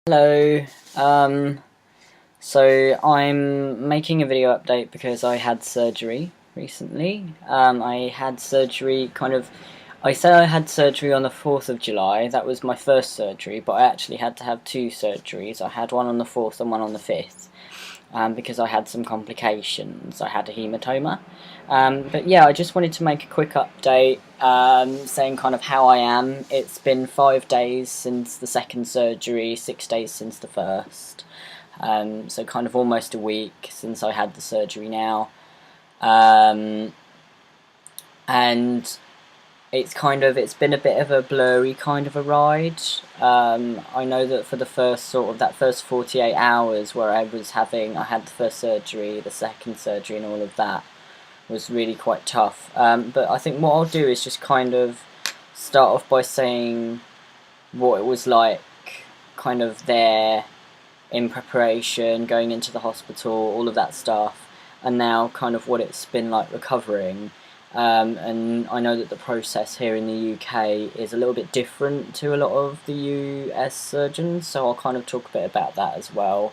Hello, so I'm making a video update because I had surgery recently. I had surgery I said I had surgery on the 4th of July, that was my first surgery, but I actually had to have two surgeries. I had one on the 4th and one on the 5th. Because I had some complications. I had a hematoma. But yeah, I just wanted to make a quick update saying kind of how I am. It's been 5 days since the second surgery, 6 days since the first. So kind of almost a week since I had the surgery now. And it's been a bit of a blurry kind of a ride. I know that for the first 48 hours where I had the first surgery, the second surgery and all of that was really quite tough. But I think what I'll do is just kind of start off by saying what it was like kind of there in preparation, going into the hospital, all of that stuff, and now kind of what it's been like recovering. And I know that the process here in the UK is a little bit different to a lot of the US surgeons, so I'll kind of talk a bit about that as well.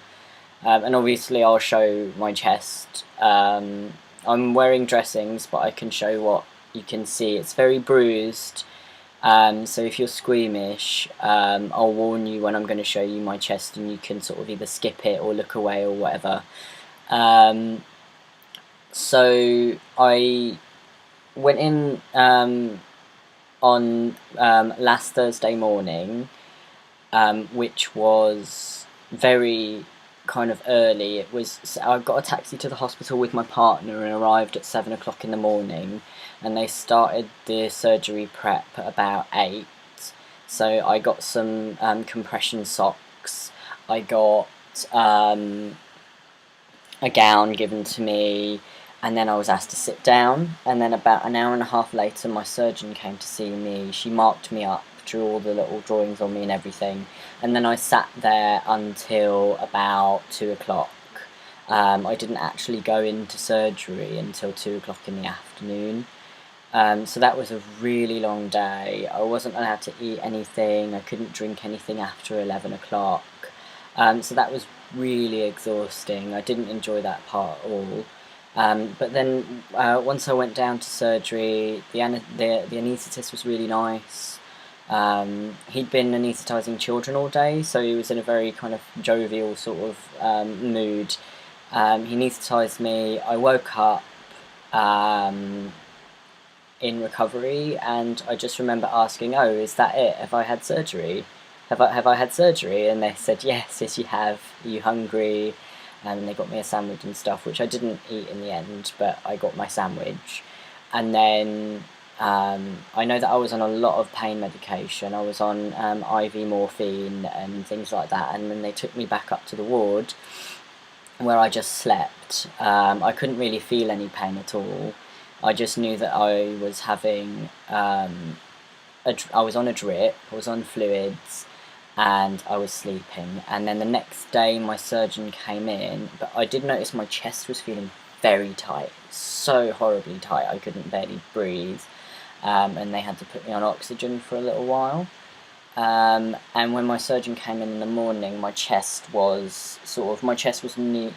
And obviously I'll show my chest. I'm wearing dressings, but I can show what you can see. It's very bruised, so if you're squeamish, I'll warn you when I'm going to show you my chest, and you can sort of either skip it or look away or whatever. So I went in on last Thursday morning, which was very kind of early. I got a taxi to the hospital with my partner and arrived at 7 o'clock in the morning, and they started the surgery prep at about 8. So I got some compression socks. I got a gown given to me, and then I was asked to sit down, and then about an hour and a half later my surgeon came to see me. She marked me up, drew all the little drawings on me and everything, and then I sat there until about 2 o'clock. I didn't actually go into surgery until 2 o'clock in the afternoon. So that was a really long day. I wasn't allowed to eat anything, I couldn't drink anything after 11 o'clock. So that was really exhausting. I didn't enjoy that part at all. But then once I went down to surgery, the anaesthetist was really nice. He'd been anaesthetising children all day, so he was in a very kind of jovial sort of mood. He anaesthetised me. I woke up in recovery, and I just remember asking, "Oh, is that it? Have I had surgery? Have I had surgery?" And they said, "Yes, you have. Are you hungry?" And they got me a sandwich and stuff, which I didn't eat in the end, but I got my sandwich. And then I know that I was on a lot of pain medication. I was on IV morphine and things like that, and then they took me back up to the ward where I just slept. I couldn't really feel any pain at all. I just knew that I was having I was on a drip, I was on fluids, and I was sleeping. And then the next day my surgeon came in, but I did notice my chest was feeling very tight, so horribly tight I couldn't barely breathe, and they had to put me on oxygen for a little while. And when my surgeon came in the morning, my chest was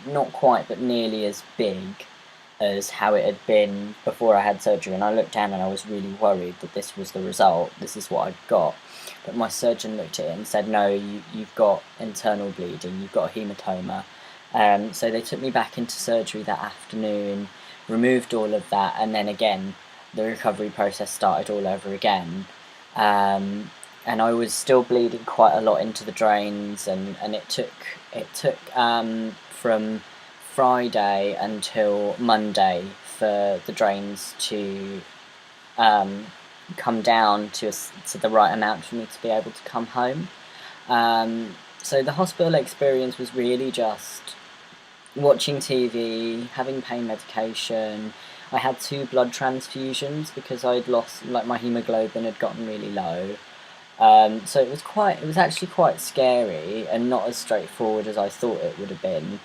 not quite but nearly as big as how it had been before I had surgery, and I looked down and I was really worried that this was the result, this is what I'd got. But my surgeon looked at it and said, "No, you've got internal bleeding, you've got a hematoma." So they took me back into surgery that afternoon, removed all of that, and then again the recovery process started all over again. And I was still bleeding quite a lot into the drains, and it took from Friday until Monday for the drains to come down to the right amount for me to be able to come home. So the hospital experience was really just watching TV, having pain medication. I had 2 blood transfusions because I'd lost, like, my hemoglobin had gotten really low. So it was actually quite scary and not as straightforward as I thought it would have been.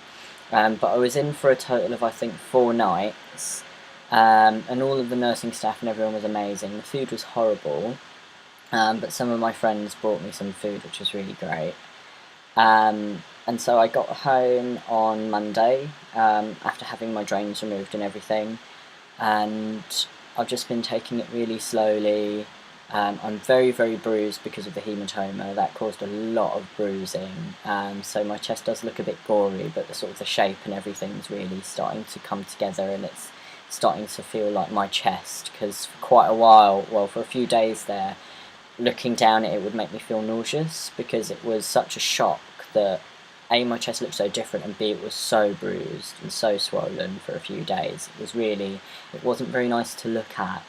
But I was in for a total of, I think, 4 nights, and all of the nursing staff and everyone was amazing. The food was horrible, but some of my friends brought me some food, which was really great. And so I got home on Monday after having my drains removed and everything, and I've just been taking it really slowly. I'm very, very bruised because of the hematoma. That caused a lot of bruising. So my chest does look a bit gory, but the sort of the shape and everything's really starting to come together, and it's starting to feel like my chest. Because for quite a while, well, for a few days there, looking down at it would make me feel nauseous because it was such a shock that A, my chest looked so different, and B, it was so bruised and so swollen for a few days. It wasn't very nice to look at.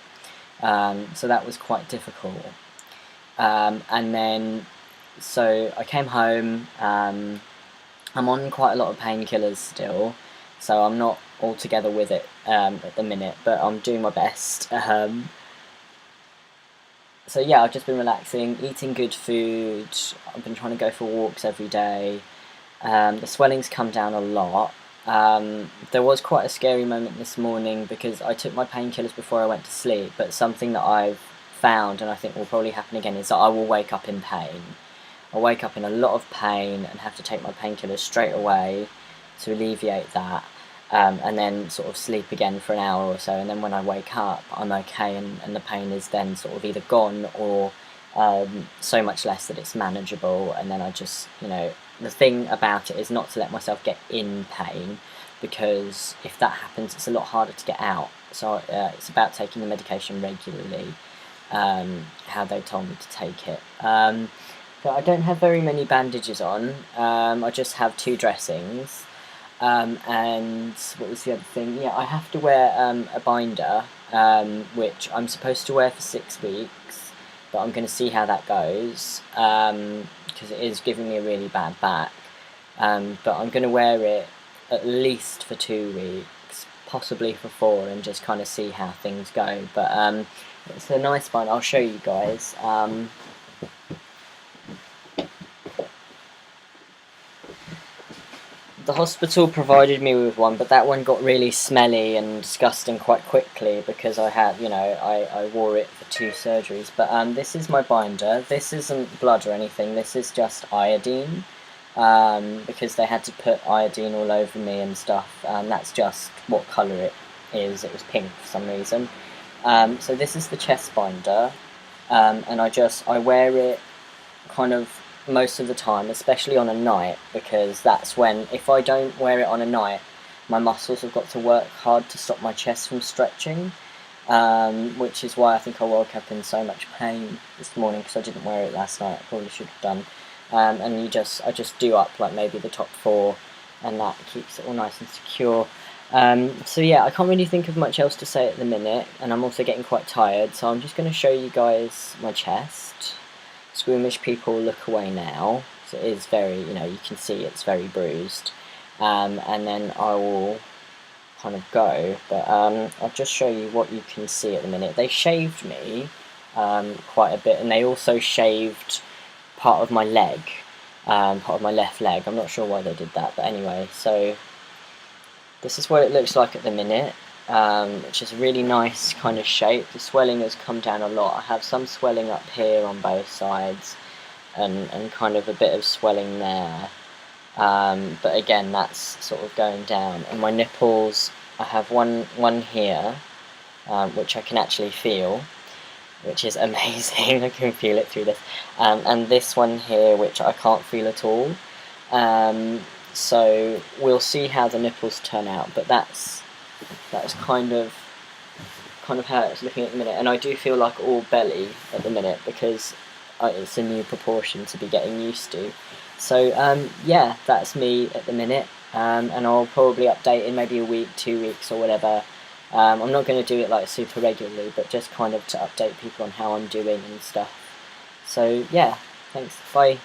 So that was quite difficult. And then, so I came home. I'm on quite a lot of painkillers still, so I'm not altogether with it at the minute, but I'm doing my best. So yeah, I've just been relaxing, eating good food. I've been trying to go for walks every day. The swelling's come down a lot. There was quite a scary moment this morning because I took my painkillers before I went to sleep, but something that I've found, and I think will probably happen again, is that I will wake up in pain. I'll wake up in a lot of pain and have to take my painkillers straight away to alleviate that. And then sort of sleep again for an hour or so, and then when I wake up I'm okay, and the pain is then sort of either gone or so much less that it's manageable, and then I just, the thing about it is not to let myself get in pain, because if that happens it's a lot harder to get out. So it's about taking the medication regularly, how they told me to take it. But I don't have very many bandages on. I just have 2 dressings. And what was the other thing? Yeah, I have to wear a binder, which I'm supposed to wear for 6 weeks, but I'm going to see how that goes, because it is giving me a really bad back. But I'm going to wear it at least for 2 weeks, possibly for 4, and just kind of see how things go. But it's a nice binder. I'll show you guys. The hospital provided me with one, but that one got really smelly and disgusting quite quickly because I had, I wore it for 2 surgeries. But this is my binder. This isn't blood or anything. This is just iodine, because they had to put iodine all over me and stuff. That's just what colour it is. It was pink for some reason. So this is the chest binder, and I wear it kind of most of the time, especially on a night, because that's when, if I don't wear it on a night, my muscles have got to work hard to stop my chest from stretching, which is why I think I woke up in so much pain this morning, because I didn't wear it last night. I probably should have done. And I just do up like maybe the top 4, and that keeps it all nice and secure. So yeah, I can't really think of much else to say at the minute, and I'm also getting quite tired, so I'm just going to show you guys my chest. Squeamish people, look away now. So it is very, you can see it's very bruised. And then I will kind of go, but I'll just show you what you can see at the minute. They shaved me quite a bit, and they also shaved part of my leg, part of my left leg. I'm not sure why they did that, but anyway, so this is what it looks like at the minute. Which is a really nice kind of shape. The swelling has come down a lot. I have some swelling up here on both sides, and kind of a bit of swelling there. But again, that's sort of going down. And my nipples, I have one here, which I can actually feel, which is amazing. I can feel it through this. And this one here, which I can't feel at all. So we'll see how the nipples turn out, but that's kind of how it's looking at the minute. And I do feel like all belly at the minute, because it's a new proportion to be getting used to. So yeah, that's me at the minute, and I'll probably update in maybe a week, 2 weeks or whatever. I'm not going to do it like super regularly, but just kind of to update people on how I'm doing and stuff. So yeah, thanks, bye.